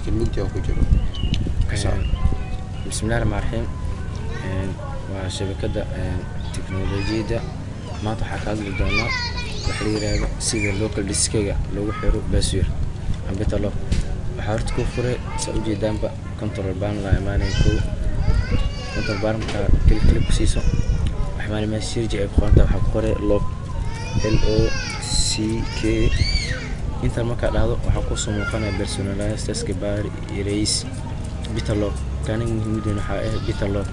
لكن مجدي أو كجرو بسم الله الرحمن الرحيم وشبكة تكنولوجيا ما تحكى لدونا وحريرة سيد اللوكال ديسكية لو حرو بسير عم بتلو وحارت كفرة سأوجي دامبا كنترول بان لا إيماني كو كنترول بان كل كسيسو أحماني ما يصير جاي بخوانتا وحقوري لوك LOCK inta marka dhacdo waxa ku soo muuqanaya personalized bar erase bitalock kan muhiimadu waxa ah bitalock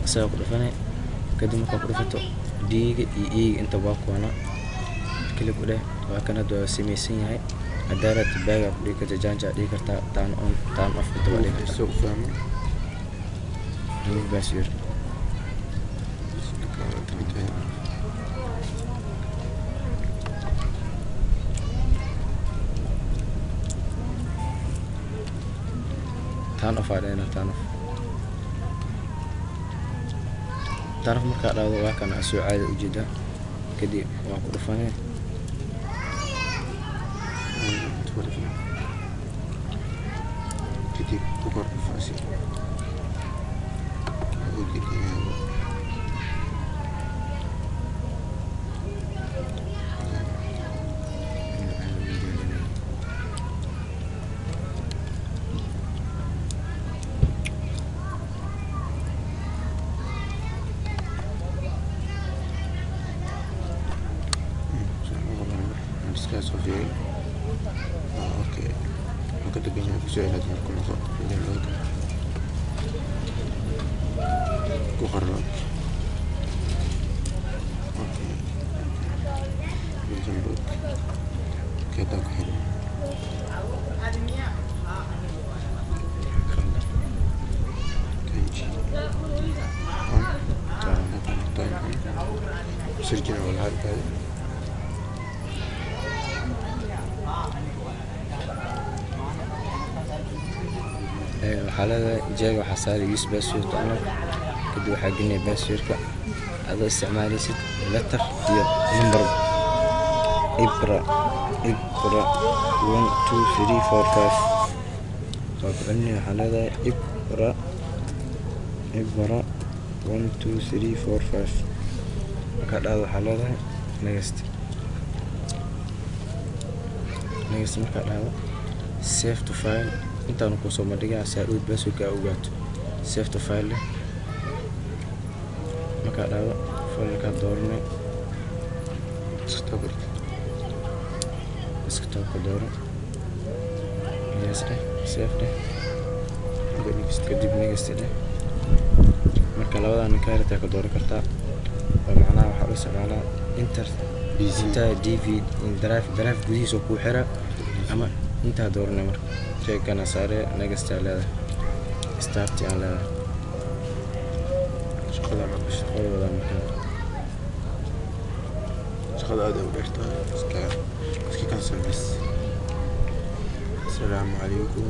soo ku dhafanay kadib marka ku dhafato diiga iyo inta waa kuwana kaliya ku leh waa kana doo sameeysan yahay hadarat baaga ku dhigta janja dhigi karta tan on tan off inta waa dhigi soo fahmo basir tan off علينا tan off marka dhawdo waa kana soo caadi u jeeda kadib waa ku dhufanay kadib ku kor faasi Sofia. Oke. Maka tegaknya bisa lihat aku masuk di dalam. Ku harap. Oke. Jemput. Kita ke. Sirkin wala hada. حالة جاي وحصاري يوس باسورد أنا كده وحاجني باسورد هذا استعمالي ست لتر ديال نمبر إبرة 1 2 3 4 5 طب إني حالة إبرة 1 2 3 4 5 كده حالة نجست مركز هذا save to file inta aan ku soo madhigaa saarud basuka ogaato save to file marka dhaado file ka doornay desktop ka dooro yes save kadib next marka labadan kaarta ka dooran kartaa oo macnaha waxa uu isticmaalaa inta DVD drive gudihiisa ku xira ama inta doornay marka sheekana saare next leeda start aan leeda shaqada aad u dheertaa iska kan service. Assalamu alaykum.